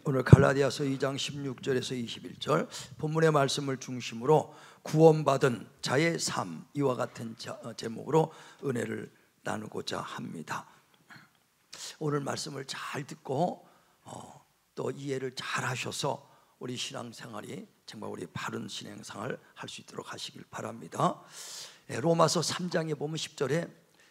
오늘 갈라디아서 2장 16절에서 21절 본문의 말씀을 중심으로 구원받은 자의 삶, 이와 같은 제목으로 은혜를 나누고자 합니다. 오늘 말씀을 잘 듣고 또 이해를 잘 하셔서 우리 신앙생활이 정말 우리 바른 신앙생활을 할 수 있도록 하시길 바랍니다. 로마서 3장에 보면 10절에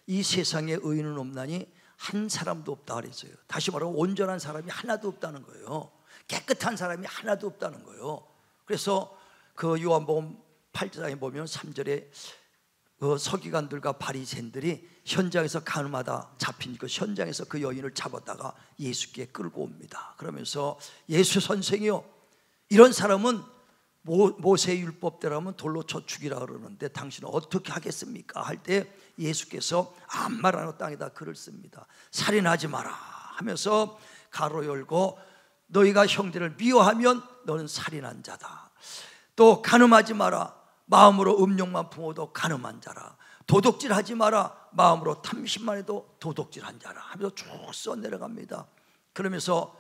이 세상에 의인은 없나니 한 사람도 없다 그랬어요. 다시 말하면 온전한 사람이 하나도 없다는 거예요. 깨끗한 사람이 하나도 없다는 거예요. 그래서 그 요한복음 8장에 보면 3절에 그 서기관들과 바리새인들이 현장에서 가늠하다 잡힌 그 현장에서 그 여인을 잡았다가 예수께 끌고 옵니다. 그러면서 예수 선생이요, 이런 사람은 모세의 율법대로라면 돌로 쳐 죽이라 그러는데 당신은 어떻게 하겠습니까? 할 때 예수께서 아무 말 안 하고 땅에다 글을 씁니다. 살인하지 마라 하면서 가로 열고 너희가 형제를 미워하면 너는 살인한 자다. 또 간음하지 마라. 마음으로 음욕만 품어도 간음한 자라. 도둑질하지 마라. 마음으로 탐심만 해도 도둑질한 자라 하면서 쭉 써 내려갑니다. 그러면서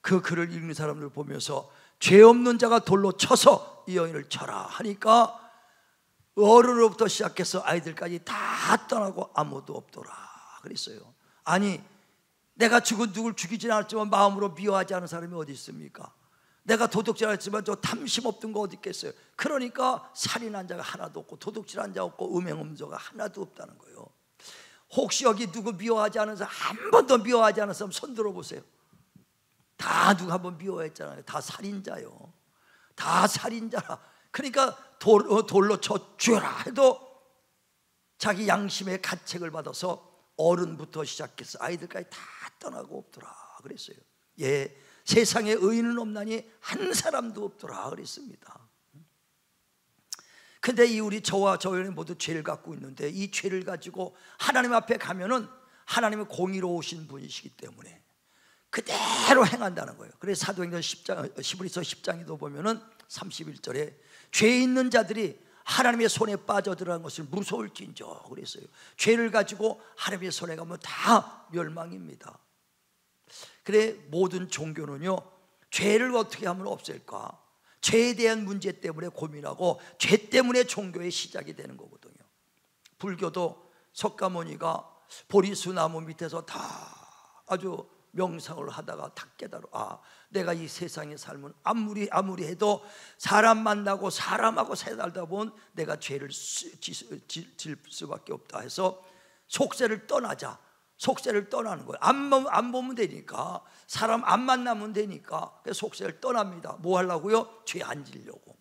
그 글을 읽는 사람들 보면서 죄 없는 자가 돌로 쳐서 이 여인을 쳐라 하니까 어른으로부터 시작해서 아이들까지 다 떠나고 아무도 없더라 그랬어요. 아니, 내가 누굴 죽이지는 않았지만 마음으로 미워하지 않은 사람이 어디 있습니까? 내가 도둑질을 했지만 저 탐심 없던 거 어디 있겠어요? 그러니까 살인한 자가 하나도 없고 도둑질한 자 없고 음행 자가 하나도 없다는 거예요. 혹시 여기 누구 미워하지 않은 사람, 한 번도 미워하지 않은 사람 손 들어보세요. 다 누가 한번 미워했잖아요. 다 살인자요. 다 살인자라. 그러니까 돌로 쳐 죽여라 해도 자기 양심의 가책을 받아서 어른부터 시작해서 아이들까지 다 떠나고 없더라 그랬어요. 예, 세상에 의인은 없나니 한 사람도 없더라 그랬습니다. 근데 이 우리 저와 저희는 모두 죄를 갖고 있는데 이 죄를 가지고 하나님 앞에 가면은 하나님은 공의로우신 분이시기 때문에 그대로 행한다는 거예요. 그래서 사도행전 10장, 히브리서 10장에도 보면은 31절에 죄 있는 자들이 하나님의 손에 빠져들어간 것을 무서울진저 그랬어요. 죄를 가지고 하나님의 손에 가면 다 멸망입니다. 그래 모든 종교는요, 죄를 어떻게 하면 없앨까, 죄에 대한 문제 때문에 고민하고 죄 때문에 종교의 시작이 되는 거거든요. 불교도 석가모니가 보리수 나무 밑에서 다 아주 명상을 하다가 다 깨달아, 내가 이 세상의 삶은 아무리 해도 사람 만나고 사람하고 살다 보면 내가 죄를 질 수밖에 없다 해서 속세를 떠나자. 속세를 떠나는 거예요. 안 보면 되니까, 사람 안 만나면 되니까 속세를 떠납니다. 뭐 하려고요? 죄 안 지려고.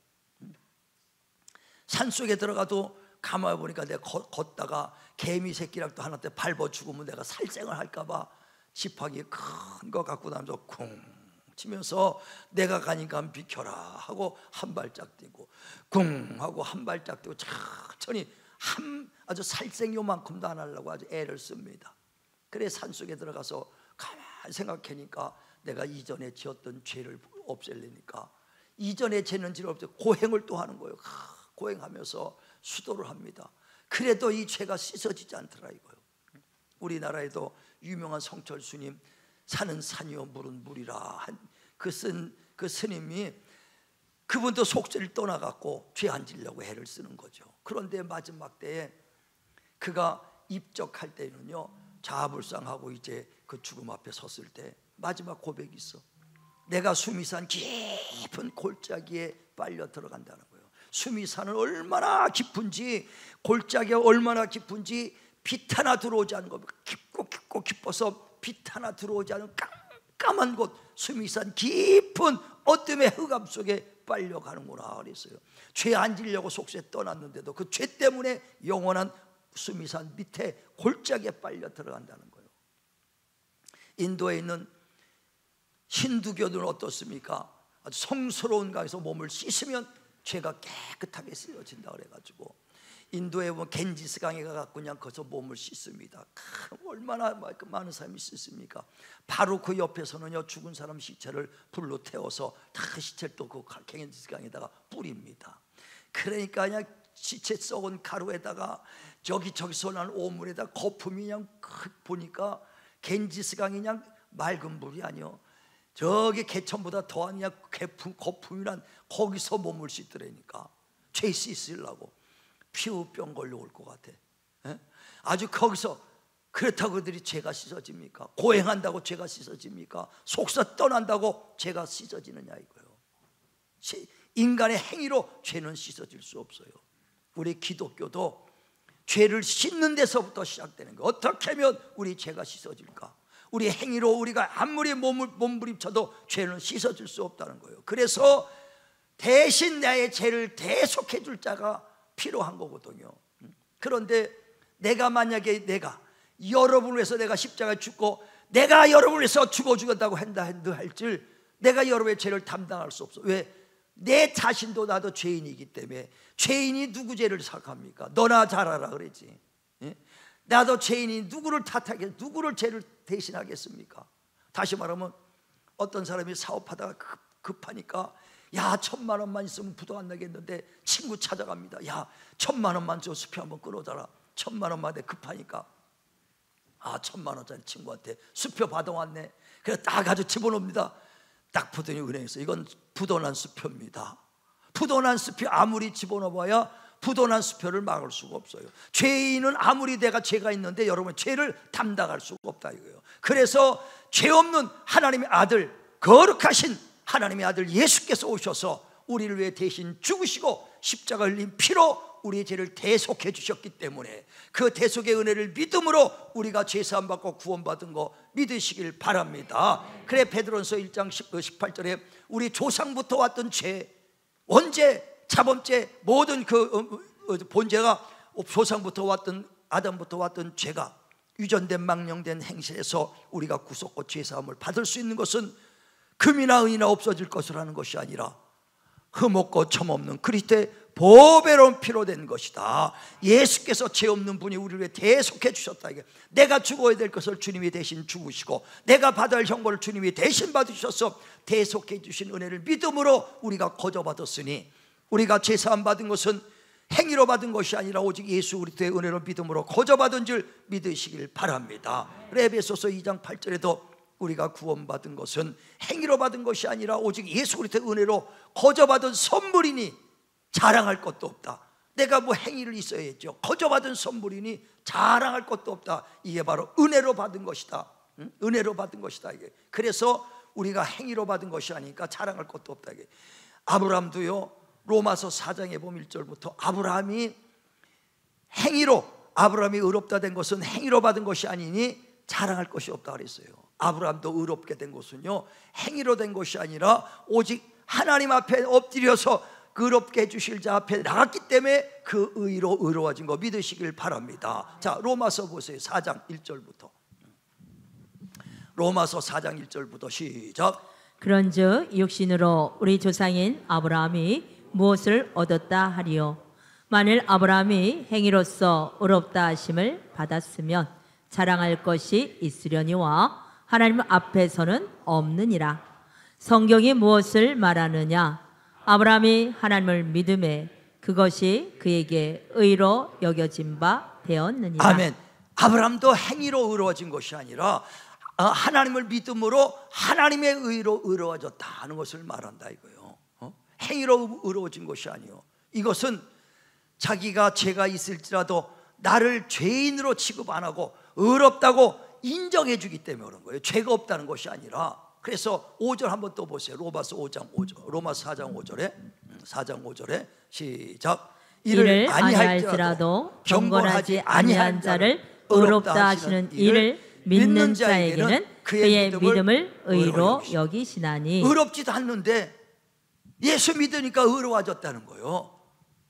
산속에 들어가도 가만히 보니까 내가 걷다가 개미 새끼랑 또 하나 때 밟아 죽으면 내가 살생을 할까 봐 지팡이 큰 거 갖고 나면서 쿵 치면서 내가 가니까 비켜라 하고 한 발짝 뛰고 쿵 하고 한 발짝 뛰고 천천히 아주 살생 요만큼도 안 하려고 아주 애를 씁니다. 그래 산속에 들어가서 가만히 생각하니까 내가 이전에 지었던 죄를 없애려니까 이전에 죄는 죄를 없애 고행을 또 하는 거예요. 고행하면서 수도를 합니다. 그래도 이 죄가 씻어지지 않더라 이거요. 우리나라에도 유명한 성철 스님, 산은 산이요 물은 물이라 한 그 스님이, 그분도 속죄를 떠나갖고 죄 안 지려고 애를 쓰는 거죠. 그런데 마지막 때에 그가 입적할 때는요, 자아불상하고 이제 그 죽음 앞에 섰을 때 마지막 고백이 있어. 내가 수미산 깊은 골짜기에 빨려 들어간다는 거예요. 수미산은 얼마나 깊은지, 골짜기가 얼마나 깊은지 빛 하나 들어오지 않은 것, 깊고 깊어서 빛 하나 들어오지 않은 깜깜한 곳, 수미산 깊은 어둠의 흑암 속에 빨려가는구나 그랬어요. 죄 안 지려고 속세 떠났는데도 그 죄 때문에 영원한 수미산 밑에 골짜기에 빨려 들어간다는 거예요. 인도에 있는 힌두교들은 어떻습니까? 아주 성스러운 강에서 몸을 씻으면 죄가 깨끗하게 씻어진다 그래가지고 인도에 보면 겐지스 강에 가서 그냥 거기서 몸을 씻습니다. 얼마나 많은 사람이 씻습니까? 바로 그 옆에서는요, 죽은 사람 시체를 불로 태워서 다 시체를 또 그 겐지스 강에다가 뿌립니다. 그러니까 그냥 시체 썩은 가루에다가 저기서 난 오물에다 거품이 그냥 보니까 겐지스 강이 그냥 맑은 물이 아니요, 저기 개천보다 더한 거품이 난 거기서 머물 수 있더라니까. 죄 씻으려고 피부병 걸려올 것 같아. 에? 아주 거기서. 그렇다고 그들이 죄가 씻어집니까? 고행한다고 죄가 씻어집니까? 속서 떠난다고 죄가 씻어지느냐 이거예요. 인간의 행위로 죄는 씻어질 수 없어요. 우리 기독교도 죄를 씻는 데서부터 시작되는 거예요. 어떻게 하면 우리 죄가 씻어질까? 우리 행위로 우리가 아무리 몸부림쳐도 죄는 씻어질 수 없다는 거예요. 그래서 대신 나의 죄를 대속해 줄 자가 필요한 거거든요. 그런데 내가 만약에 여러분을 위해서 내가 십자가에 죽고 내가 여러분을 위해서 죽어 죽었다고 한다 할지 내가 여러분의 죄를 담당할 수 없어. 왜? 내 자신도 나도 죄인이기 때문에. 죄인이 누구 죄를 생각합니까? 너나 잘하라 그러지. 예? 나도 죄인이 누구를 탓하겠, 누구를 죄를 대신하겠습니까? 다시 말하면 어떤 사람이 사업하다가 급하니까 야 1,000만 원만 있으면 부도 안 나겠는데 친구 찾아갑니다. 야 1,000만 원만 줘, 수표 한번 끊어줘라. 1,000만 원만 돼. 급하니까 1,000만 원짜리 친구한테 수표 받아왔네. 그래서 딱 아주 집어넣습니다. 딱 보더니 은행에서 이건 부도난 수표입니다. 부도난 수표 아무리 집어넣어봐야 부도난 수표를 막을 수가 없어요. 죄인은 아무리 내가 죄가 있는데 여러분 죄를 담당할 수가 없다 이거예요. 그래서 죄 없는 하나님의 아들, 거룩하신 하나님의 아들 예수께서 오셔서 우리를 위해 대신 죽으시고 십자가 흘린 피로 우리의 죄를 대속해 주셨기 때문에 그 대속의 은혜를 믿음으로 우리가 죄사함 받고 구원받은 거 믿으시길 바랍니다. 그래 베드로전서 1장 18절에 우리 조상부터 왔던 죄, 원죄, 자범죄, 모든 본죄가 조상부터 왔던 아담부터 왔던 죄가 유전된 망령된 행실에서 우리가 구속과 죄사함을 받을 수 있는 것은 금이나 은이나 없어질 것이라는 것이 아니라 흠없고 첨없는 그리스도의 보배로운 피로 된 것이다. 예수께서 죄 없는 분이 우리를 위해 대속해 주셨다. 이게 내가 죽어야 될 것을 주님이 대신 죽으시고 내가 받아야 할 형벌을 주님이 대신 받으셔서 대속해 주신 은혜를 믿음으로 우리가 거저받았으니 우리가 죄사함 받은 것은 행위로 받은 것이 아니라 오직 예수 그리스도의 은혜로 믿음으로 거저받은 줄 믿으시길 바랍니다. 에베소서 2장 8절에도 우리가 구원받은 것은 행위로 받은 것이 아니라 오직 예수 그리스도의 은혜로 거저받은 선물이니 자랑할 것도 없다. 내가 뭐 행위를 있어야죠. 거저받은 선물이니 자랑할 것도 없다. 이게 바로 은혜로 받은 것이다. 응? 은혜로 받은 것이다 이게. 그래서 우리가 행위로 받은 것이 아니니까 자랑할 것도 없다 이게. 아브라함도요 로마서 4장에 보면 1절부터 아브라함이 의롭다 된 것은 행위로 받은 것이 아니니 자랑할 것이 없다 그랬어요. 아브라함도 의롭게 된 것은요 행위로 된 것이 아니라 오직 하나님 앞에 엎드려서 의롭게 해주실 자 앞에 나갔기 때문에 그 의로 의로워진 거 믿으시길 바랍니다. 자 로마서 보세요. 4장 1절부터 로마서 4장 1절부터 시작. 그런즉 육신으로 우리 조상인 아브라함이 무엇을 얻었다 하리요? 만일 아브라함이 행위로서 의롭다 하심을 받았으면 자랑할 것이 있으려니와 하나님 앞에서는 없느니라. 성경이 무엇을 말하느냐? 아브라함이 하나님을 믿음에 그것이 그에게 의로 여겨진 바 되었느니라. 아멘. 아브라함도 행위로 의로워진 것이 아니라 하나님을 믿음으로 하나님의 의로 의로워졌다 하는 것을 말한다 이거예요. 행위로 의로워진 것이 아니요. 이것은 자기가 죄가 있을지라도 나를 죄인으로 취급 안 하고 의롭다고 인정해 주기 때문에 그런 거예요. 죄가 없다는 것이 아니라. 그래서 5절 한번 또 보세요. 로마서 5장 5절, 로마서 4장 5절에 시작. 이를 아니할지라도 경건하지 아니한 자를 의롭다 하시는 이를 믿는 자에게는 그의 믿음을 의로 여기시나니. 의롭지도 않는데 예수 믿으니까 의로워졌다는 거예요.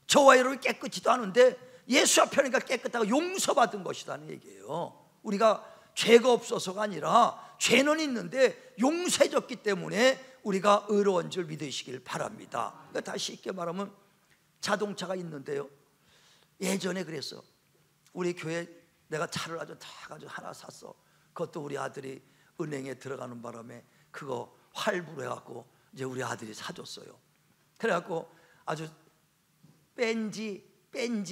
저와 여러분이 깨끗지도 않은데 예수 앞에 하니까 깨끗하고 용서받은 것이라는 얘기예요. 우리가 죄가 없어서가 아니라 죄는 있는데 용서해줬기 때문에 우리가 의로운 줄 믿으시길 바랍니다. 그러니까 다시 쉽게 말하면 자동차가 있는데요, 예전에 그랬어. 우리 교회 내가 차를 아주 하나 샀어. 그것도 우리 아들이 은행에 들어가는 바람에 그거 활부로 해갖고 이제 우리 아들이 사줬어요. 그래갖고 아주 뺀지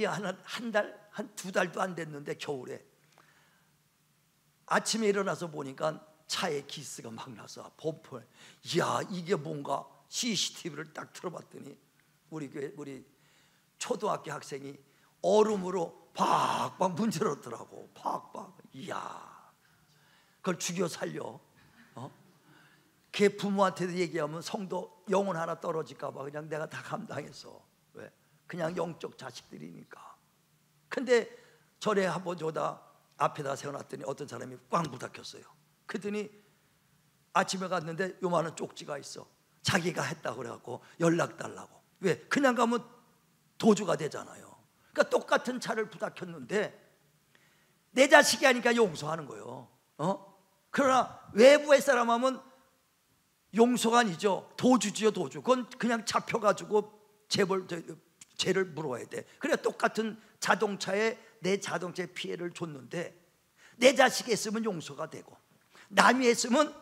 한 달, 한 2달도 안 됐는데 겨울에 아침에 일어나서 보니까 차에 기스가 막 나서 범퍼. 이야, 이게 뭔가. CCTV를 딱 틀어봤더니 우리 교회 우리 초등학교 학생이 얼음으로 팍팍 문질렀더라고. 팍팍. 이야, 그걸 죽여 살려. 걔 부모한테도 얘기하면 성도 영혼 하나 떨어질까 봐 그냥 내가 다 감당했어. 왜? 그냥 영적 자식들이니까. 근데 절에 한번 저다 앞에다 세워놨더니 어떤 사람이 꽝 부닥쳤어요. 그랬더니 아침에 갔는데 요만한 쪽지가 있어. 자기가 했다고 그래갖고 연락 달라고. 왜? 그냥 가면 도주가 되잖아요. 그러니까 똑같은 차를 부닥쳤는데 내 자식이 하니까 용서하는 거예요. 그러나 외부의 사람 하면 용서가 아니죠. 도주지요, 도주. 그건 그냥 잡혀가지고 죄를 물어야 돼. 그래, 똑같은 자동차에 내 자동차에 피해를 줬는데 내 자식이 했으면 용서가 되고 남이 했으면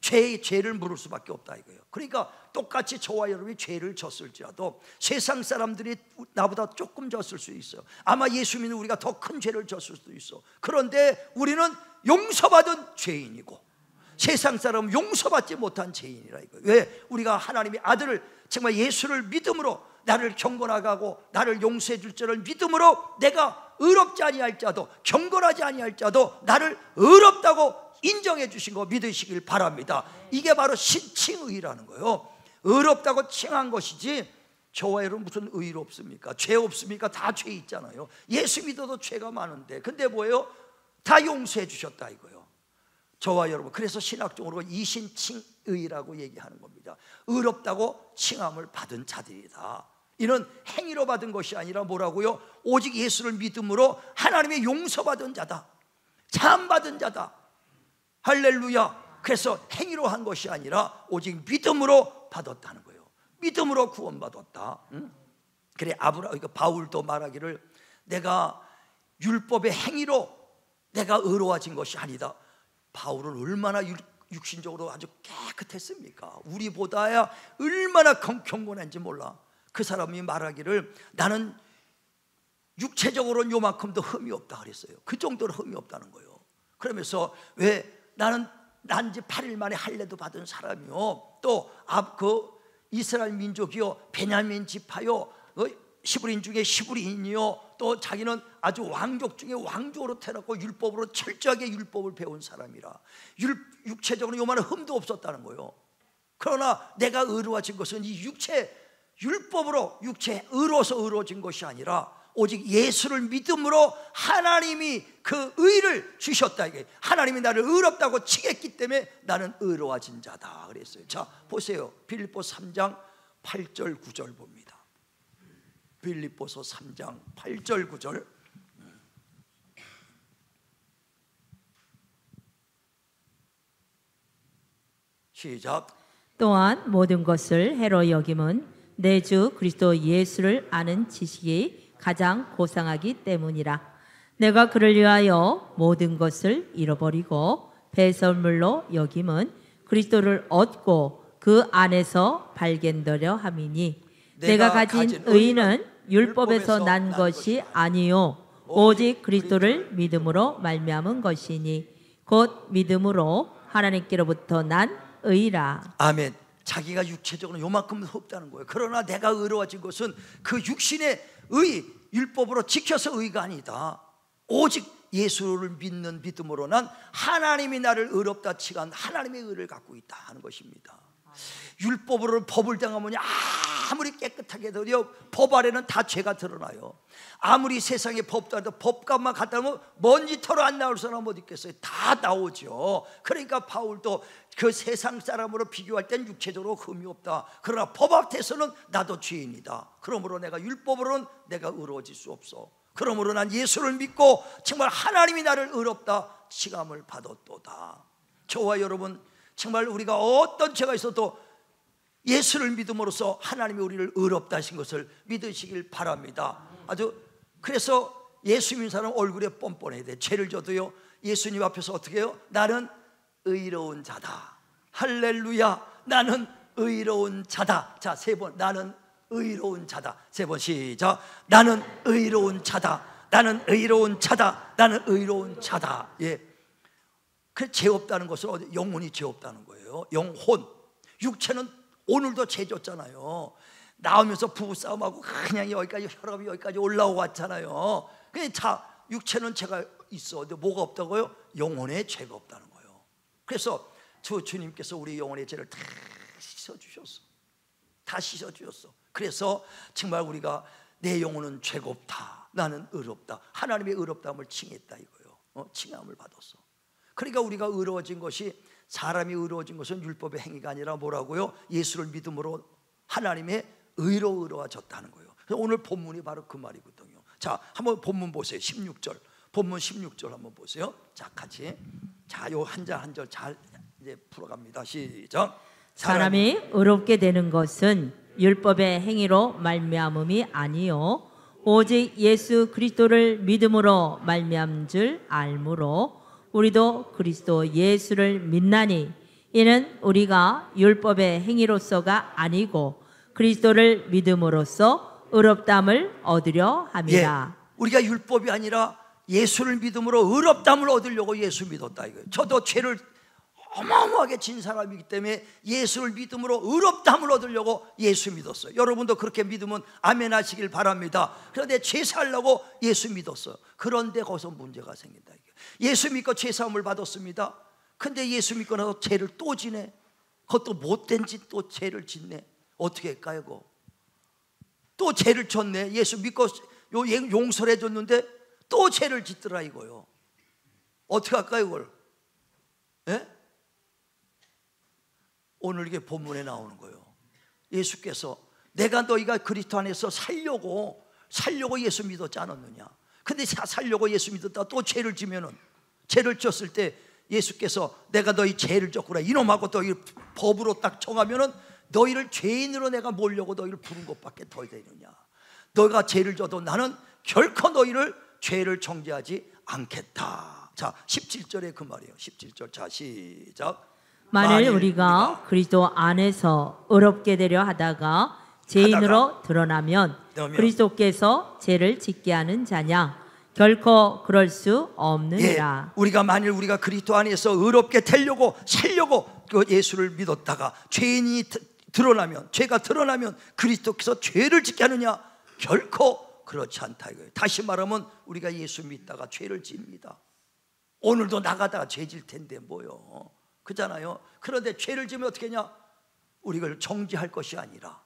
죄를 물을 수밖에 없다 이거예요. 그러니까 똑같이 저와 여러분이 죄를 졌을지라도 세상 사람들이 나보다 조금 졌을 수 있어요. 아마 예수 믿는 우리가 더 큰 죄를 졌을 수도 있어. 그런데 우리는 용서받은 죄인이고 세상 사람은 용서받지 못한 죄인이라 이거예요. 왜? 우리가 하나님의 아들을 정말 예수를 믿음으로 나를 경건하고 나를 용서해 줄 줄을 믿음으로 내가 의롭지 아니할자도 경건하지 아니할자도 나를 의롭다고 인정해 주신 거 믿으시길 바랍니다. 이게 바로 신칭의라는 거예요. 의롭다고 칭한 것이지 저와 여러분 무슨 의로 없습니까? 죄 없습니까? 다 죄 있잖아요. 예수 믿어도 죄가 많은데 근데 뭐예요? 다 용서해 주셨다 이거예요. 저와 여러분, 그래서 신학적으로 이신칭의라고 얘기하는 겁니다. 의롭다고 칭함을 받은 자들이다. 이는 행위로 받은 것이 아니라 뭐라고요? 오직 예수를 믿음으로 하나님의 용서받은 자다, 사함받은 자다. 할렐루야. 그래서 행위로 한 것이 아니라 오직 믿음으로 받았다는 거예요. 믿음으로 구원받았다. 그래, 바울도 말하기를 내가 율법의 행위로 내가 의로워진 것이 아니다. 바울은 얼마나 육신적으로 아주 깨끗했습니까? 우리보다야 얼마나 경건한지 몰라. 그 사람이 말하기를 나는 육체적으로는 요만큼도 흠이 없다 그랬어요. 그 정도로 흠이 없다는 거예요. 그러면서 왜? 나는 난지 8일 만에 할례도 받은 사람이요, 또 그 이스라엘 민족이요, 베냐민 지파요, 시브리인 중에 시브리인이요, 또 자기는 아주 왕족 중에 왕족으로 태어났고 율법으로 철저하게 율법을 배운 사람이라 육체적으로 요만한 흠도 없었다는 거예요. 그러나 내가 의로워진 것은 이 율법으로 육체 의로워서 의로워진 것이 아니라 오직 예수를 믿음으로 하나님이 그 의를 주셨다. 이게 하나님이 나를 의롭다고 칭했기 때문에 나는 의로워진 자다 그랬어요. 자, 보세요. 빌립보서 3장 8절 9절 봅니다. 빌립보서 3장 8절 9절. 시작. 또한 모든 것을 해로 여김은 내 주 그리스도 예수를 아는 지식이 가장 고상하기 때문이라. 내가 그를 위하여 모든 것을 잃어버리고 배설물로 여김은 그리스도를 얻고 그 안에서 발견되려 함이니 내가 가진 의는 율법에서 난 것이 아니요 오직 그리스도를 믿음으로 말미암은 것이니 곧 믿음으로 하나님께로부터 난 의라. 아멘. 자기가 육체적으로 요만큼 없다는 거예요. 그러나 내가 의로워진 것은 그 육신의 의, 율법으로 지켜서 의가 아니다. 오직 예수를 믿는 믿음으로 난 하나님이 나를 의롭다 칭한 하나님의 의를 갖고 있다 하는 것입니다. 율법으로 법을 당하면 아무리 깨끗하게 해도 법 아래는 다 죄가 드러나요. 아무리 세상에 법도 해도 법값만 갖다 놓으면 먼지 털어 안 나올 사람 못 있겠어요. 다 나오죠. 그러니까 바울도 그 세상 사람으로 비교할 땐 육체적으로 흠이 없다. 그러나 법 앞에서는 나도 죄인이다. 그러므로 내가 율법으로는 내가 의로워질 수 없어. 그러므로 난 예수를 믿고 정말 하나님이 나를 의롭다 칭함을 받았도다. 저와 여러분, 정말 우리가 어떤 죄가 있어도 예수를 믿음으로써 하나님이 우리를 의롭다 하신 것을 믿으시길 바랍니다. 아주 그래서 예수 믿는 사람 얼굴에 뻔뻔해야 돼. 죄를 져도요 예수님 앞에서 어떻게 해요? 나는 의로운 자다. 할렐루야. 나는 의로운 자다. 자, 3번. 나는 의로운 자다. 3번 시작. 나는 의로운 자다. 나는 의로운 자다. 나는 의로운 자다. 예. 그 죄 없다는 것은 영혼이 죄 없다는 거예요. 영혼. 육체는 오늘도 죄 졌잖아요. 나오면서 부부싸움하고 그냥 여기까지, 혈압이 여기까지 올라오고 왔잖아요. 근데 다 육체는 죄가 있어. 근데 뭐가 없다고요? 영혼에 죄가 없다는 거예요. 그래서 주님께서 우리 영혼의 죄를 다 씻어주셨어. 다 씻어주셨어. 그래서 정말 우리가 내 영혼은 죄가 없다, 나는 의롭다, 하나님의 의롭다함을 칭했다 이거예요. 칭함을 받았어. 그러니까 우리가 의로워진 것이, 사람이 의로워진 것은 율법의 행위가 아니라 뭐라고요? 예수를 믿음으로 하나님의 의로워졌다는 거예요. 그래서 오늘 본문이 바로 그 말이거든요. 자, 한번 본문 보세요. 16절. 본문 16절 한번 보세요. 자, 같이. 자, 요 한 절 한 절 잘 이제 풀어갑니다. 시작. 사람이 의롭게 되는 것은 율법의 행위로 말미암음이 아니요 오직 예수 그리스도를 믿음으로 말미암은 줄 알므로 우리도 그리스도 예수를 믿나니 이는 우리가 율법의 행위로서가 아니고 그리스도를 믿음으로써 의롭다함을 얻으려 함이라. 우리가 율법이 아니라 예수를 믿음으로 의롭다함을 얻으려고 예수 믿었다 이거예요. 저도 죄를 어마어마하게 진 사람이기 때문에 예수를 믿음으로 의롭다함을 얻으려고 예수 믿었어요. 여러분도 그렇게 믿으면 아멘 하시길 바랍니다. 그런데 죄 살려고 예수 믿었어요. 그런데 거기서 문제가 생긴다 이게. 예수 믿고 죄 사함을 받았습니다. 근데 예수 믿고 나서 죄를 또 지내. 그것도 못된 짓 또 죄를 짓네. 어떻게 할까요? 그거? 또 죄를 졌네. 예수 믿고 용서를 해줬는데 또 죄를 짓더라 이거요. 어떻게 할까요 그걸? 예? 오늘 이게 본문에 나오는 거예요. 예수께서 내가 너희가 그리스도 안에서 살려고 예수 믿었지 않았느냐. 근데 살려고 예수 믿었다 또 죄를 지면은, 죄를 졌을 때 예수께서 내가 너희 죄를 졌구나 이놈하고 너희 법으로 딱 정하면은 너희를 죄인으로 내가 몰려고 너희를 부른 것밖에 더 되느냐. 너희가 죄를 져도 나는 결코 너희를 죄를 정죄하지 않겠다. 자, 17절에 그 말이에요. 17절. 자, 시작. 만일 우리가 그리스도 안에서 의롭게 되려 하다가 죄인으로 드러나면 그리스도께서 죄를 짓게 하는 자냐? 결코 그럴 수 없느니라. 우리가 만일 우리가 그리스도 안에서 의롭게 되려고 살려고 그 예수를 믿었다가 죄인이 드러나면, 죄가 드러나면 그리스도께서 죄를 짓게 하느냐? 결코 그렇지 않다 이거예요. 다시 말하면 우리가 예수 믿다가 죄를 집니다. 오늘도 나가다가 죄 질 텐데 뭐요? 그잖아요. 그런데 죄를 지면 어떻게 하냐? 우리를 정죄할 것이 아니라,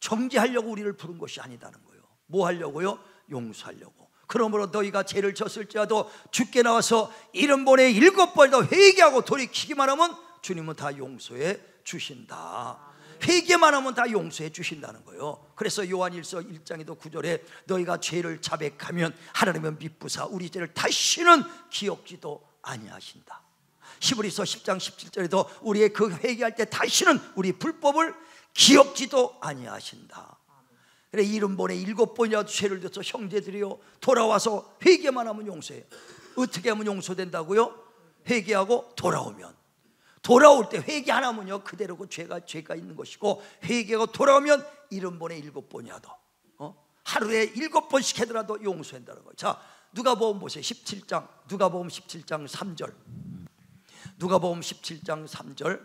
정죄하려고 우리를 부른 것이 아니다는 거예요. 뭐 하려고요? 용서하려고. 그러므로 너희가 죄를 졌을지라도 주께 나와서 70번에 7번이나 회개하고 돌이키기만 하면 주님은 다 용서해 주신다. 회개만 하면 다 용서해 주신다는 거예요. 그래서 요한일서 1장에도 9절에 너희가 죄를 자백하면 하나님은 미쁘사 우리 죄를 다시는 기억지도 아니하신다. 히브리서 10장 17절에도 우리의 그 회개할 때 다시는 우리 불법을 기억지도 아니하신다. 그래 70번에 7번이라도 죄를 져서 형제들이요 돌아와서 회개만 하면 용서해요. 어떻게 하면 용서된다고요? 회개하고 돌아오면, 돌아올 때 회개 안 하면요 그대로 그 죄가 있는 것이고, 회개하고 돌아오면 70번에 7번이라도 하루에 7번씩 하더라도 용서한다는 거예요. 자, 누가복음 보세요. 17장, 누가복음 17장 3절. 누가복음 17장 3절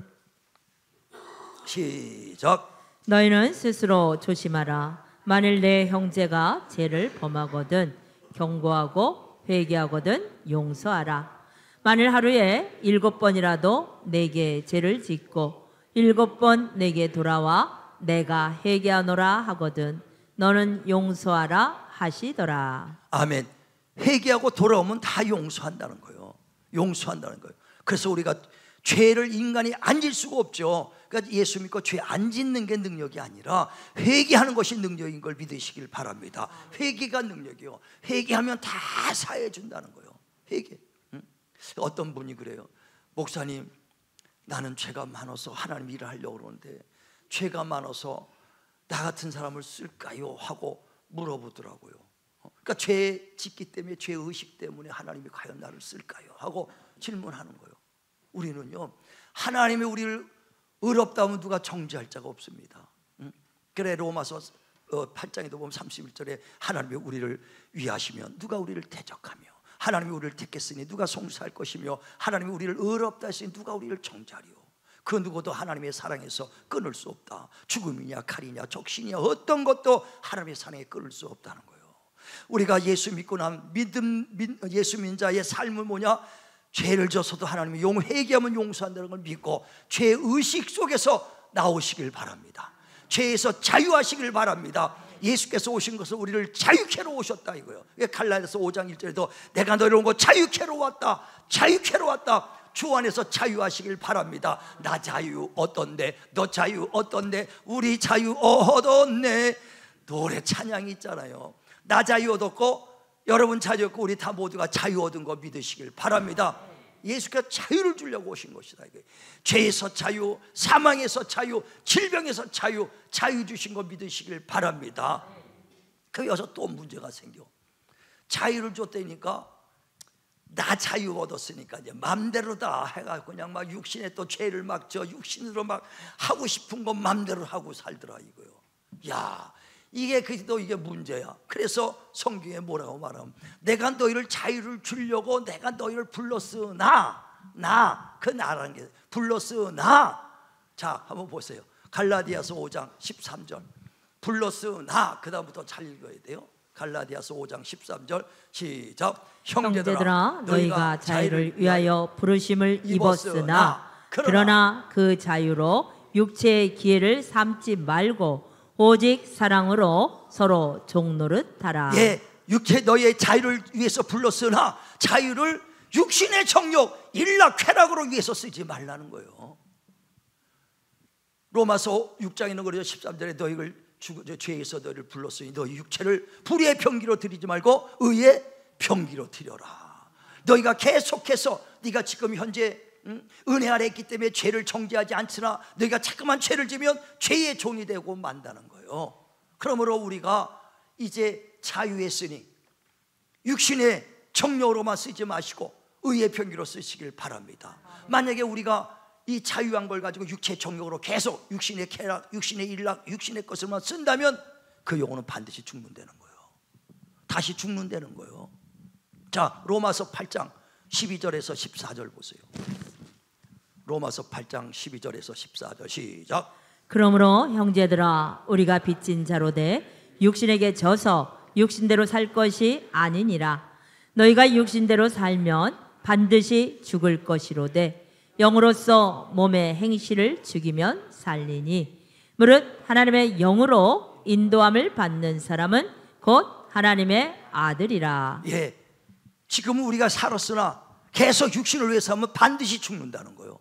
시작. 너희는 스스로 조심하라. 만일 내 형제가 죄를 범하거든 경고하고 회개하거든 용서하라. 만일 하루에 7번이라도 내게 죄를 짓고 7번 내게 돌아와 내가 회개하노라 하거든 너는 용서하라 하시더라. 아멘. 회개하고 돌아오면 다 용서한다는 거예요. 용서한다는 거예요. 그래서 우리가 죄를 인간이 안 질 수가 없죠. 그러니까 예수 믿고 죄 안 짓는 게 능력이 아니라 회개하는 것이 능력인 걸 믿으시길 바랍니다. 회개가 능력이요. 회개하면 다 사해 준다는 거예요. 회개. 어떤 분이 그래요. 목사님, 나는 죄가 많아서 하나님 일을 하려고 그러는데 죄가 많아서 나 같은 사람을 쓸까요? 하고 물어보더라고요. 그러니까 죄 짓기 때문에, 죄 의식 때문에 하나님이 과연 나를 쓸까요? 하고 질문하는 거예요. 우리는요, 하나님이 우리를 의롭다 하면 누가 정죄할 자가 없습니다. 그래 로마서 8장에도 보면 31절에 하나님이 우리를 위하시면 누가 우리를 대적하며 하나님이 우리를 택했으니 누가 송사할 것이며 하나님이 우리를 의롭다 했으니 누가 우리를 정죄하리요. 그 누구도 하나님의 사랑에서 끊을 수 없다. 죽음이냐 칼이냐 적신이냐 어떤 것도 하나님의 사랑에 끊을 수 없다는 거예요. 우리가 예수 믿고 난 예수 믿는 자의 삶은 뭐냐? 죄를 져서도 하나님이 회개하면 용서한다는 걸 믿고 죄의식 속에서 나오시길 바랍니다. 죄에서 자유하시길 바랍니다. 예수께서 오신 것은 우리를 자유케 하러 오셨다 이거예요. 갈라디아서 5장 1절에도 내가 너희를 온 것 자유케 하러 왔다, 자유케 하러 왔다. 주 안에서 자유하시길 바랍니다. 나 자유 어떤데, 너 자유 어떤데, 우리 자유 얻었네. 노래 찬양이 있잖아요. 나 자유 얻었고 여러분 자유 얻고 우리 다 모두가 자유 얻은 거 믿으시길 바랍니다. 예수께서 자유를 주려고 오신 것이다. 죄에서 자유, 사망에서 자유, 질병에서 자유, 자유 주신 거 믿으시길 바랍니다. 그 여기서 또 문제가 생겨. 자유를 줬다니까 나 자유 얻었으니까 이제 맘대로다 해가지고 그냥 막 육신에 또 죄를 막 육신으로 막 하고 싶은 거 맘대로 하고 살더라 이거요. 야, 이게 문제야. 그래서 성경에 뭐라고 말하면 내가 너희를 자유를 주려고 내가 너희를 불렀으나, 그 나라는 게 불렀으나. 자, 한번 보세요. 갈라디아서 5장 13절 불렀으나, 그 다음부터 잘 읽어야 돼요. 갈라디아서 5장 13절 시작. 형제들아 너희가 자유를 위하여 부르심을 입었으나 그러나 그 자유로 육체의 기회를 삼지 말고 오직 사랑으로 서로 종노릇하라. 예, 육체 너희의 자유를 위해서 불렀으나 자유를 육신의 정욕, 일락, 쾌락으로 위해서 쓰지 말라는 거예요. 로마서 6장에는 그러죠. 13절에 너희를 죄에서 너희를 불렀으니 너희 육체를 불의의 병기로 드리지 말고 의의 병기로 드려라. 너희가 계속해서 네가 지금 현재 은혜 아래 있기 때문에 죄를 정죄하지 않으나 너희가 자꾸만 죄를 지면 죄의 종이 되고 만다는 거예요. 그러므로 우리가 이제 자유했으니 육신의 정욕으로만 쓰지 마시고 의의 병기로 쓰시길 바랍니다. 만약에 우리가 이 자유한 걸 가지고 육체의 정욕으로 계속 육신의 쾌락, 육신의 일락, 육신의 것을만 쓴다면 그 영혼은 반드시 죽는다는 거예요. 다시 죽는다는 거예요. 자, 로마서 8장 12절에서 14절 보세요. 로마서 8장 12절에서 14절 시작. 그러므로 형제들아 우리가 빚진 자로 돼 육신에게 져서 육신대로 살 것이 아니니라. 너희가 육신대로 살면 반드시 죽을 것이로되 영으로서 몸의 행실을 죽이면 살리니 무릇 하나님의 영으로 인도함을 받는 사람은 곧 하나님의 아들이라. 예, 지금 우리가 살았으나 계속 육신을 위해서 하면 반드시 죽는다는 거예요.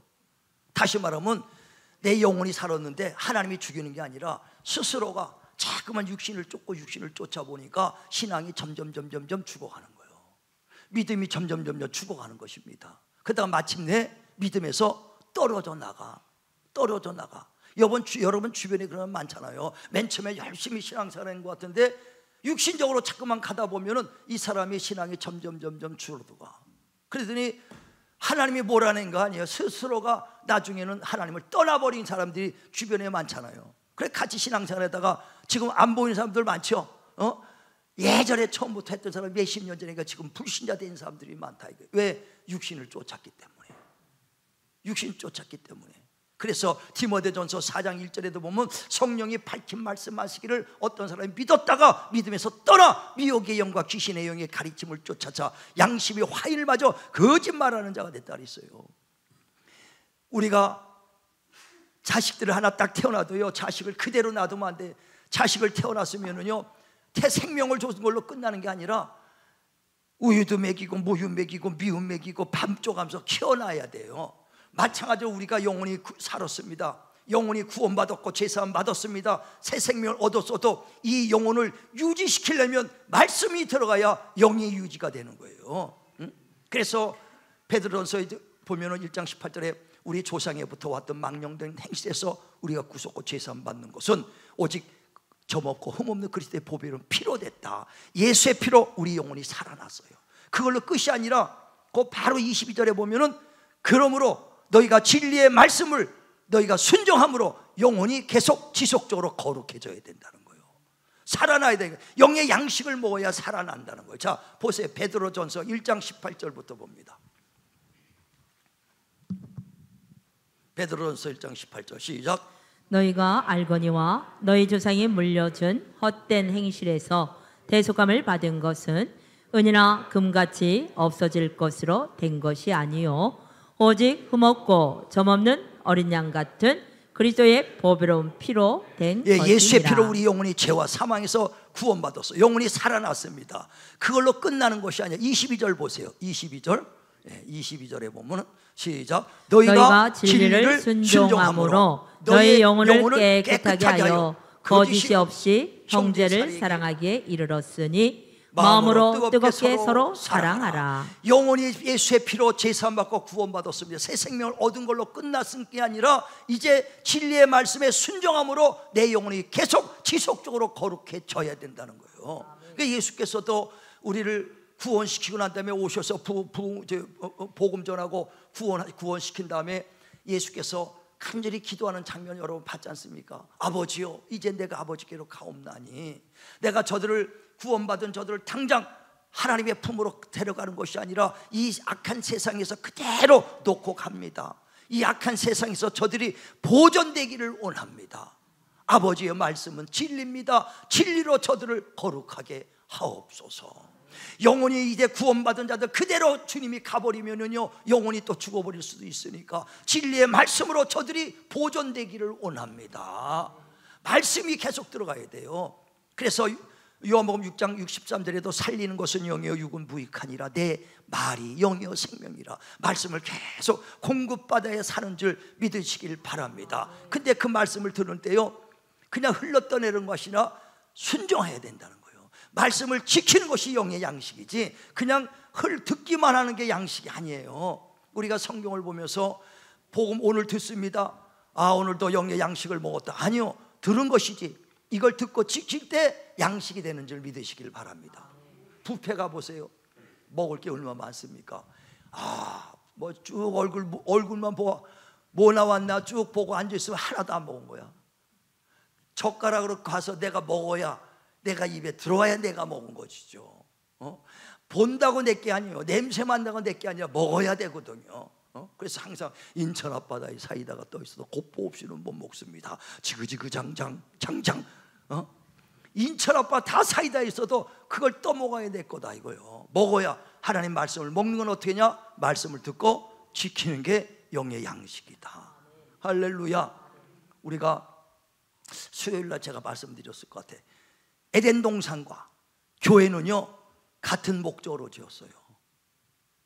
다시 말하면 내 영혼이 살았는데 하나님이 죽이는 게 아니라 스스로가 자꾸만 육신을 쫓고 육신을 쫓아보니까 신앙이 점점 죽어가는 거예요. 믿음이 점점 죽어가는 것입니다. 그러다가 마침내 믿음에서 떨어져 나가. 여러분 주변에 그런 거 많잖아요. 맨 처음에 열심히 신앙생활하는 것 같은데 육신적으로 자꾸만 가다 보면은 이 사람의 신앙이 점점 줄어들어가. 그러더니 하나님이 뭐라는 거 아니에요. 스스로가 나중에는 하나님을 떠나버린 사람들이 주변에 많잖아요. 그래 같이 신앙생활하다가 지금 안 보이는 사람들 많죠. 예전에 처음부터 했던 사람 몇십 년 전이니까 지금 불신자 된 사람들이 많다 이거예요. 왜? 육신을 쫓았기 때문에. 그래서 디모데전서 4장 1절에도 보면 성령이 밝힌 말씀하시기를 어떤 사람이 믿었다가 믿음에서 떠나 미혹의 영과 귀신의 영의 가르침을 쫓아서 양심의 화인을 맞아 거짓말하는 자가 됐다 그랬어요. 우리가 자식들을 하나 딱 태어나도요, 자식을 그대로 놔두면 안 돼. 자식을 태어났으면은요, 생명을 줬은 걸로 끝나는 게 아니라 우유도 먹이고 모유 먹이고 미움 먹이고 밥 줘가면서 키워놔야 돼요. 마찬가지로 우리가 영혼이 살았습니다. 영혼이 구원받았고 제사함 받았습니다. 새 생명을 얻었어도 이 영혼을 유지시키려면 말씀이 들어가야 영이 유지가 되는 거예요. 그래서 베드로전서에 보면은 1장 18절에 우리 조상에부터 왔던 망령된 행실에서 우리가 구속고 제사함 받는 것은 오직 점없고 흠없는 그리스도의 보배로운 피로 됐다. 예수의 피로 우리 영혼이 살아났어요. 그걸로 끝이 아니라 그 바로 22절에 보면은 그러므로 너희가 진리의 말씀을 너희가 순종함으로 영혼이 계속 지속적으로 거룩해져야 된다는 거예요. 살아나야 돼. 영의 양식을 먹어야 살아난다는 거예요. 자, 보세요. 베드로전서 1장 18절부터 봅니다. 베드로전서 1장 18절 시작. 너희가 알거니와 너희 조상이 물려준 헛된 행실에서 대속함을 받은 것은 은이나 금같이 없어질 것으로 된 것이 아니요 오직 흠없고 점없는 어린 양 같은 그리스도의 보배로운 피로 된 것이니라. 예수의 피로 우리 영혼이 죄와 사망에서 구원받았어. 영혼이 살아났습니다. 그걸로 끝나는 것이 아니야. 22절 보세요. 22절. 22절에 보면 시작. 너희가 진리를 순종함으로 너희 영혼을 깨끗하게 하여 거짓이 없이 형제를 사랑하기에 이르렀으니 마음으로 뜨겁게 서로 사랑하라. 영혼이 예수의 피로 제사받고 구원받았습니다. 새 생명을 얻은 걸로 끝났은 게 아니라 이제 진리의 말씀에 순종함으로 내 영혼이 계속 지속적으로 거룩해져야 된다는 거예요. 그러니까 예수께서도 우리를 구원시키고 난 다음에 오셔서 복음 전하고 구원시킨 다음에 예수께서 간절히 기도하는 장면 여러분 봤지 않습니까? 아버지요, 이제 내가 아버지께로 가옵나니 내가 저들을 구원받은 저들을 당장 하나님의 품으로 데려가는 것이 아니라 이 악한 세상에서 그대로 놓고 갑니다. 이 악한 세상에서 저들이 보존되기를 원합니다. 아버지의 말씀은 진리입니다. 진리로 저들을 거룩하게 하옵소서. 영혼이 이제 구원받은 자들 그대로 주님이 가버리면은요 영혼이 또 죽어버릴 수도 있으니까 진리의 말씀으로 저들이 보존되기를 원합니다. 말씀이 계속 들어가야 돼요. 그래서 요한복음 6장 63절에도 살리는 것은 영이요 육은 무익하니라 내 말이 영이요 생명이라 말씀을 계속 공급받아야 사는 줄 믿으시길 바랍니다. 근데 그 말씀을 들을 때요 그냥 흘러떠내는 것이 아니라 순종해야 된다는 거예요. 말씀을 지키는 것이 영의 양식이지 그냥 듣기만 하는 게 양식이 아니에요. 우리가 성경을 보면서 복음 오늘 듣습니다. 아 오늘도 영의 양식을 먹었다. 아니요, 들은 것이지 이걸 듣고 지킬 때 양식이 되는 줄 믿으시길 바랍니다. 뷔페 가보세요. 먹을 게 얼마나 많습니까? 뭐 쭉 얼굴만 보고 뭐 나왔나 쭉 보고 앉아있으면 하나도 안 먹은 거야. 젓가락으로 가서 내가 먹어야 내가 입에 들어와야 내가 먹은 것이죠. 본다고 내게 아니에요. 냄새 맡는다고 내게 아니라 먹어야 되거든요. 그래서 항상 인천 앞바다에 사이다가 떠 있어도 곱보 없이는 못 먹습니다. 지그지그 장장 인천 앞바다 다 사이다에 있어도 그걸 떠먹어야 될 거다 이거요. 먹어야 하나님 말씀을 먹는 건 어떻게 하냐? 말씀을 듣고 지키는 게 영의 양식이다. 할렐루야. 우리가 수요일날 제가 말씀드렸을 것 같아. 에덴 동산과 교회는요 같은 목적으로 지었어요.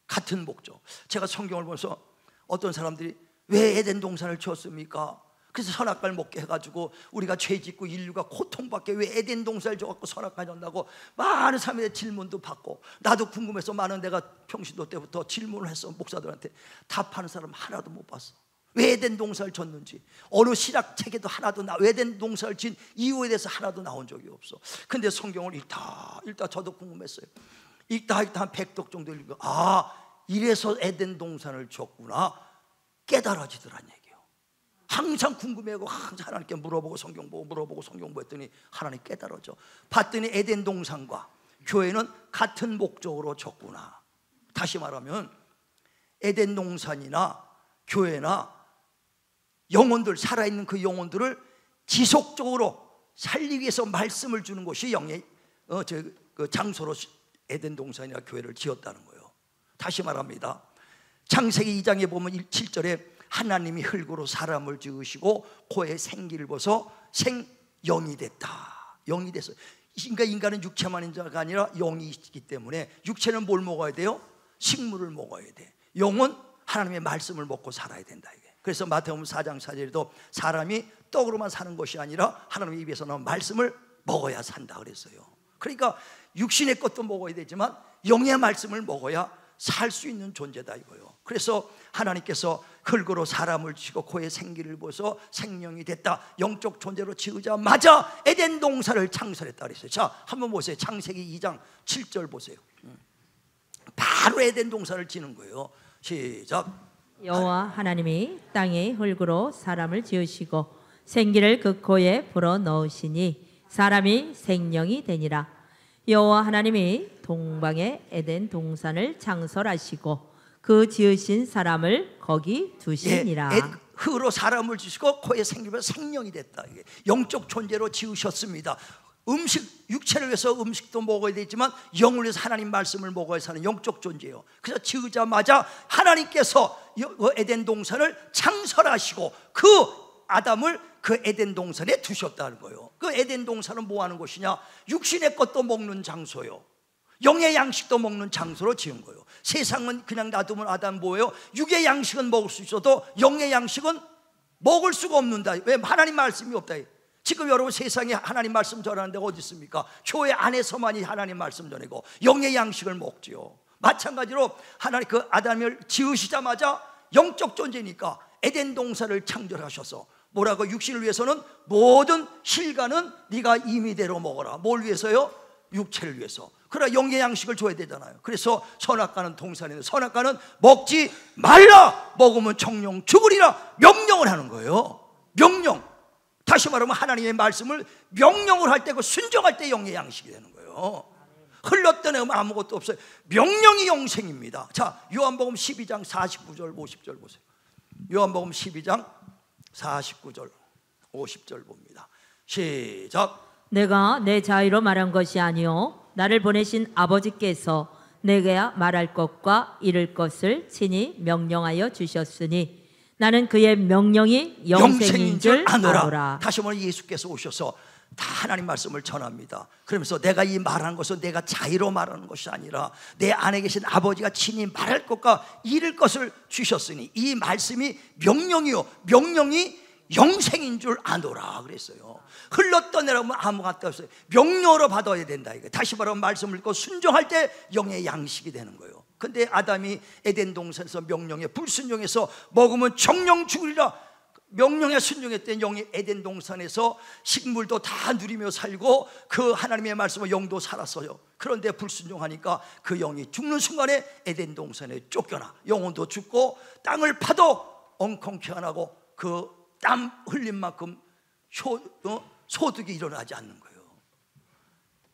같은 목적. 제가 성경을 보면서 어떤 사람들이 왜 에덴 동산을 지었습니까? 그래서 선악과를 먹게 해가지고 우리가 죄 짓고 인류가 고통받게 왜 에덴 동산을 줘갖고 선악과 졌다고 많은 사람들의 질문도 받고 나도 궁금해서 많은 내가 평신도 때부터 질문을 했어. 목사들한테 답하는 사람 하나도 못 봤어. 왜 에덴 동산을 졌는지 어느 신학 책에도 하나도 에덴 동산을 진 이유에 대해서 하나도 나온 적이 없어. 근데 성경을 읽다 저도 궁금했어요. 읽다 한 100독 정도 읽고 이래서 에덴 동산을 졌구나 깨달아지더란 얘기예요. 항상 궁금해하고 항상 하나님께 물어보고 성경 보고 했더니 하나님 깨달아져. 봤더니 에덴 동산과 교회는 같은 목적으로 졌구나. 다시 말하면 에덴 동산이나 교회나 영혼들, 살아있는 그 영혼들을 지속적으로 살리기 위해서 말씀을 주는 것이 영의 그 장소로 에덴 동산이나 교회를 지었다는 거예요. 다시 말합니다. 창세기 2장에 보면 7절에 하나님이 흙으로 사람을 지으시고 코에 생기를 벗어 생영이 됐다. 영이 됐어요. 그러니까 인간은 육체만 있는 자가 아니라 영이 있기 때문에 육체는 뭘 먹어야 돼요? 식물을 먹어야 돼. 영은 하나님의 말씀을 먹고 살아야 된다. 이게. 그래서 마태복음 4장 4절에도 사람이 떡으로만 사는 것이 아니라 하나님의 입에서 나온 말씀을 먹어야 산다 그랬어요. 그러니까 육신의 것도 먹어야 되지만 영의 말씀을 먹어야 살 수 있는 존재다 이거예요. 그래서 하나님께서 흙으로 사람을 지고 코에 생기를 벗어 생명이 됐다. 영적 존재로 지으자마자 에덴 동산을 창설했다 그랬어요. 자, 한번 보세요. 창세기 2장 7절 보세요. 바로 에덴 동산을 지는 거예요. 시작. 여호와 하나님이 땅에 흙으로 사람을 지으시고 생기를 그 코에 불어 넣으시니 사람이 생명이 되니라. 여호와 하나님이 동방의 에덴 동산을 창설하시고 그 지으신 사람을 거기 두시니라. 흙으로 사람을 주시고 코에 생기면서 생명이 됐다. 이게 영적 존재로 지으셨습니다. 육체를 위해서 음식도 먹어야 되지만 영을 위해서 하나님 말씀을 먹어야 사는 영적 존재예요. 그래서 지으자마자 하나님께서 에덴 동산을 창설하시고 그 아담을 그 에덴 동산에 두셨다는 거예요. 그 에덴 동산은 뭐 하는 곳이냐? 육신의 것도 먹는 장소요, 영의 양식도 먹는 장소로 지은 거예요. 세상은 그냥 놔두면 아담 뭐예요? 육의 양식은 먹을 수 있어도 영의 양식은 먹을 수가 없는다. 왜? 하나님 말씀이 없다. 지금 여러분 세상에 하나님 말씀 전하는 데가 어디 있습니까? 교회 안에서만이 하나님 말씀 전하고 영의 양식을 먹지요. 마찬가지로 하나님 그 아담을 지으시자마자 영적 존재니까 에덴 동산을 창조하셔서 뭐라고? 육신을 위해서는 모든 실과는 네가 임의대로 먹어라. 뭘 위해서요? 육체를 위해서. 그러나 영의 양식을 줘야 되잖아요. 그래서 선악과는 동산인데 선악과는 먹지 말라. 먹으면 정령 죽으리라 명령을 하는 거예요. 명령. 다시 말하면 하나님의 말씀을 명령을 할 때고 순종할 때 영의 양식이 되는 거예요. 흘렀던 아무것도 없어요. 명령이 영생입니다. 자, 요한복음 12장 49절 50절 보세요. 요한복음 12장 49절 50절 봅니다. 시작. 내가 내 자유로 말한 것이 아니요 나를 보내신 아버지께서 내게 말할 것과 이를 것을 친히 명령하여 주셨으니 나는 그의 명령이 영생인 줄 아노라. 다시 말해 예수께서 오셔서 다 하나님 말씀을 전합니다. 그러면서 내가 이 말하는 것은 내가 자의로 말하는 것이 아니라 내 안에 계신 아버지가 친히 말할 것과 이를 것을 주셨으니 이 말씀이 명령이요 명령이 영생인 줄 아노라 그랬어요. 흘렀더니라면 아무것도 없어요. 명령으로 받아야 된다. 이거 다시 말하면 말씀을 읽고 순종할 때 영의 양식이 되는 거예요. 근데 아담이 에덴 동산에서 명령에 불순종해서 먹으면 정령 죽으리라 명령에 순종했던 영이 에덴 동산에서 식물도 다 누리며 살고 그 하나님의 말씀을 영도 살았어요. 그런데 불순종하니까 그 영이 죽는 순간에 에덴 동산에 쫓겨나 영혼도 죽고 땅을 파도 엉컹케 안 하고 그 땀 흘린 만큼 소득이 일어나지 않는 거예요.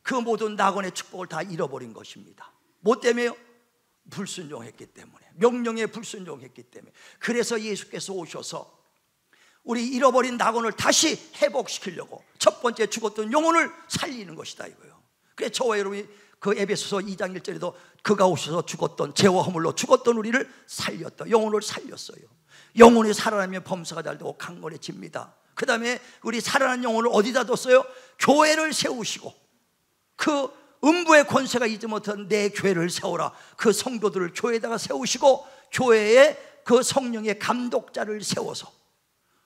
그 모든 낙원의 축복을 다 잃어버린 것입니다. 뭐 때문에요? 불순종했기 때문에, 명령에 불순종했기 때문에. 그래서 예수께서 오셔서 우리 잃어버린 낙원을 다시 회복시키려고 첫 번째 죽었던 영혼을 살리는 것이다 이거예요. 그래서 저와 여러분이 그 에베소서 2장 1절에도 그가 오셔서 죽었던 죄와 허물로 죽었던 우리를 살렸다. 영혼을 살렸어요. 영혼이 살아나면 범사가 잘 되고 강건해집니다. 그 다음에 우리 살아난 영혼을 어디다 뒀어요? 교회를 세우시고 그 음부의 권세가 이지 못한 내 교회를 세우라. 그 성도들을 교회에다가 세우시고 교회에 그 성령의 감독자를 세워서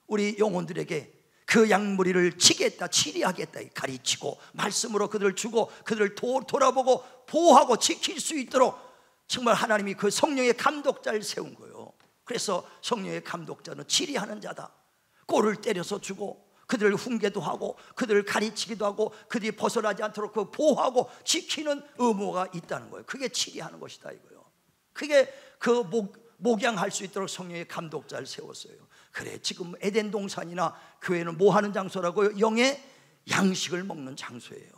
우리 영혼들에게 그 양무리를 치겠다, 치리하겠다 가르치고 말씀으로 그들을 주고 그들을 돌아보고 보호하고 지킬 수 있도록 정말 하나님이 그 성령의 감독자를 세운 거예요. 그래서 성령의 감독자는 치리하는 자다. 꼴을 때려서 주고 그들을 훈계도 하고 그들을 가르치기도 하고 그들이 벗어나지 않도록 그 보호하고 지키는 의무가 있다는 거예요. 그게 치리하는 것이다 이거예요. 그게 그 목양할 수 있도록 성령의 감독자를 세웠어요. 그래 지금 에덴 동산이나 교회는 뭐 하는 장소라고요? 영의 양식을 먹는 장소예요.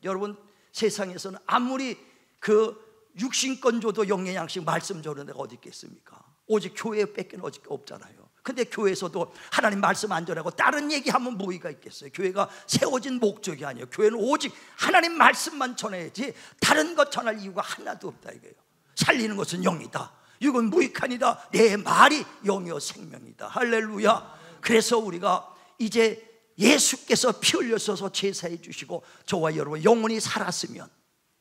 여러분 세상에서는 아무리 그 육신권 줘도 영의 양식 말씀 주는 데가 어디 있겠습니까? 오직 교회 뺏기는 어디 없잖아요. 근데 교회에서도 하나님 말씀 안 전하고 다른 얘기하면 뭐가 있겠어요? 교회가 세워진 목적이 아니에요. 교회는 오직 하나님 말씀만 전해야지 다른 것 전할 이유가 하나도 없다 이거예요. 살리는 것은 영이다. 이건 무익하니다. 내 말이 영이요 생명이다. 할렐루야. 그래서 우리가 이제 예수께서 피 흘려서 제사해 주시고 저와 여러분 영혼이 살았으면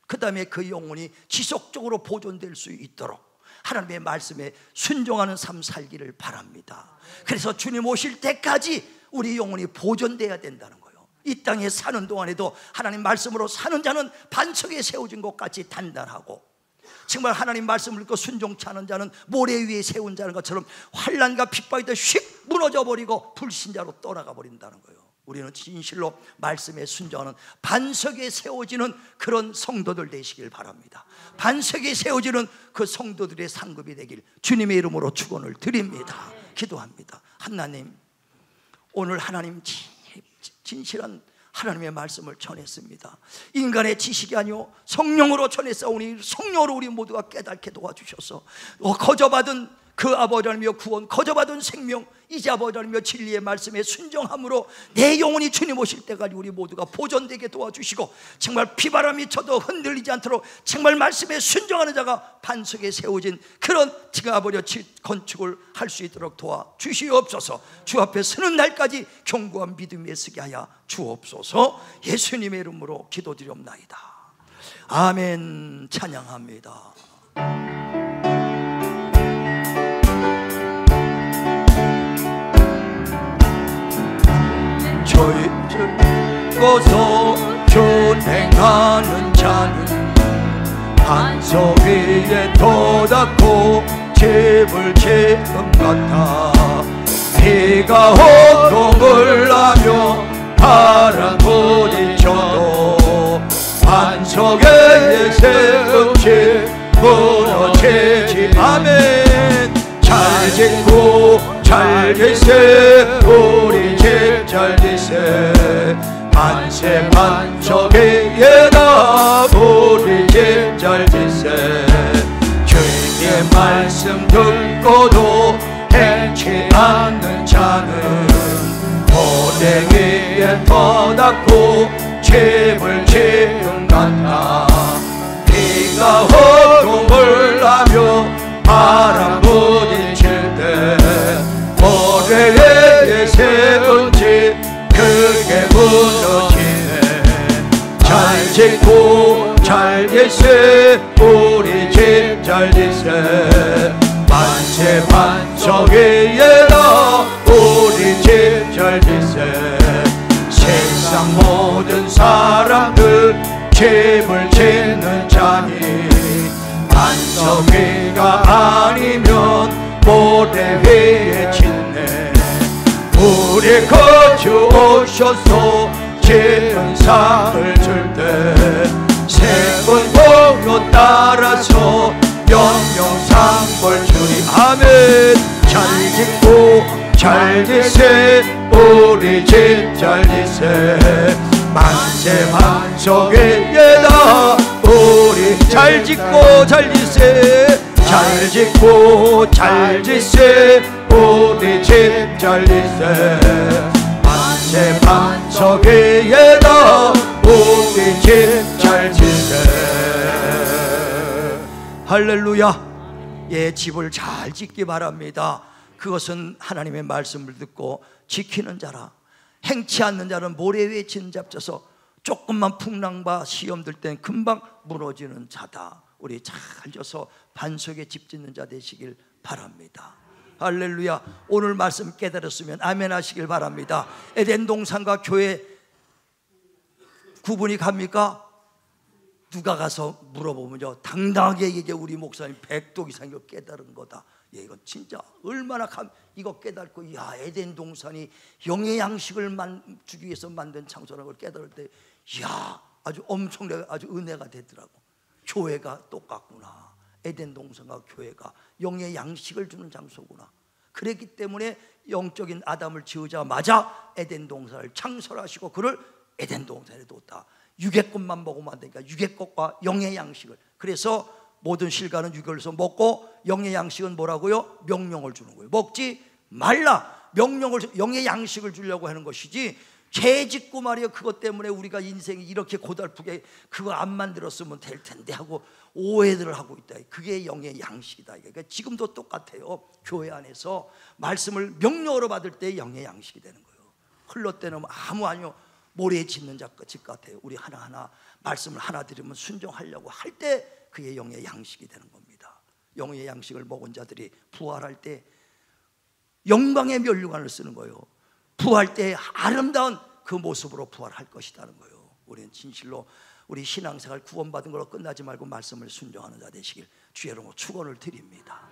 그 다음에 그 영혼이 지속적으로 보존될 수 있도록 하나님의 말씀에 순종하는 삶 살기를 바랍니다. 그래서 주님 오실 때까지 우리 영혼이 보존돼야 된다는 거예요. 이 땅에 사는 동안에도 하나님 말씀으로 사는 자는 반석에 세워진 것 같이 단단하고 정말 하나님 말씀을 읽고 순종치 않은 자는 모래 위에 세운 자는 것처럼 환난과 핍박이 때 휙 무너져버리고 불신자로 떠나가 버린다는 거예요. 우리는 진실로 말씀에 순종하는 반석에 세워지는 그런 성도들 되시길 바랍니다. 반석에 세워지는 그 성도들의 상급이 되길 주님의 이름으로 축원을 드립니다. 기도합니다. 하나님 오늘 하나님 진실한 하나님의 말씀을 전했습니다. 인간의 지식이 아니요 성령으로 전했사오니 성령으로 우리 모두가 깨닫게 도와주셔서 거저받은 그 아버지 하나님이여 구원, 거저받은 생명, 이제 아버지 하나님이여 진리의 말씀에 순종함으로 내 영혼이 주님 오실 때까지 우리 모두가 보존되게 도와주시고, 정말 비바람이 쳐도 흔들리지 않도록 정말 말씀에 순종하는 자가 반석에 세워진 그런 지금 아버지 건축을 할 수 있도록 도와주시옵소서. 주 앞에 서는 날까지 견고한 믿음에 서게 하여 주옵소서. 예수님의 이름으로 기도드리옵나이다. 아멘. 찬양합니다. 저희들고서 준행하는 자는 반석 위에 도닫고 집을 지은 같아. 비가 호동을 하며 바람 부딪혀도 반석에 세운 집 무너지지. 아멘. 잘 짓고 잘 지세 우리 집 잘 지세. 만세 반석 위에다 우리 집 잘 지세. 주의 말씀 듣고도 행치 않는 자는 모래 위에 터닫고 집을 지은 같아. 비가 호동을 하며 바람 부딪힐 때 모래 위에 세운 집 크게 무너지네. 잘 짓고 잘 지세 우리 집 잘 지세. 만세 반석 위에다 우리 집 잘 지세. 세상 모든 사람들 집을 짓는 자니 반석 위가 아니면 모래 위에 짓네. 우리 거주 오셔서 짓는 상을 줄 때 세군 복로 따라서 영영상벌 주리. 아멘. 잘 짓고 잘 지세 우리 집 잘 지세. 만세 반석 위에다 우리 잘 짓고 잘 지세. 잘 짓고 잘 지세 우리 집 잘 지세. 만세 반석 위에다 우리 집 잘 지세. 할렐루야. 예, 집을 잘 짓기 바랍니다. 그것은 하나님의 말씀을 듣고 지키는 자라. 행치 않는 자는 모래 위에 진 잡져서 조금만 풍랑과 시험 들 땐 금방 무너지는 자다. 우리 잘 져서 반석에 집 짓는 자 되시길 바랍니다. 할렐루야. 오늘 말씀 깨달았으면 아멘 하시길 바랍니다. 에덴 동산과 교회 구분이 갑니까? 누가 가서 물어보면요, 당당하게 이게 우리 목사님 100독 이상 이거 깨달은 거다. 예, 이건 진짜 얼마나 이거 깨닫고, 야, 에덴 동산이 영의 양식을 주기 위해서 만든 장소라는 걸 깨달을 때, 야, 아주 엄청나게 아주 은혜가 되더라고. 교회가 똑같구나. 에덴 동산과 교회가 영의 양식을 주는 장소구나. 그랬기 때문에 영적인 아담을 지으자마자 에덴 동산을 창설하시고 그를 에덴 동산에 뒀다. 육의 꽃만 먹으면 안 되니까 육의 꽃과 영의 양식을. 그래서 모든 실과는 육에서 먹고 영의 양식은 뭐라고요? 명령을 주는 거예요. 먹지 말라. 명령을, 영의 양식을 주려고 하는 것이지, 죄 짓고 말이야 그것 때문에 우리가 인생이 이렇게 고달프게 그거 안 만들었으면 될 텐데 하고 오해들을 하고 있다. 그게 영의 양식이다. 그러니까 지금도 똑같아요. 교회 안에서 말씀을 명령으로 받을 때 영의 양식이 되는 거예요. 흘러 때는 아무 아니요 모래에 짓는 집 같아요. 우리 하나하나 말씀을 하나 들으면 순종하려고 할 때 그게 영의 양식이 되는 겁니다. 영의 양식을 먹은 자들이 부활할 때 영광의 면류관을 쓰는 거예요. 부활할 때 아름다운 그 모습으로 부활할 것이라는 거예요. 우리는 진실로 우리 신앙생활 구원받은 걸로 끝나지 말고 말씀을 순종하는 자 되시길 주의 이름으로 축원을 드립니다.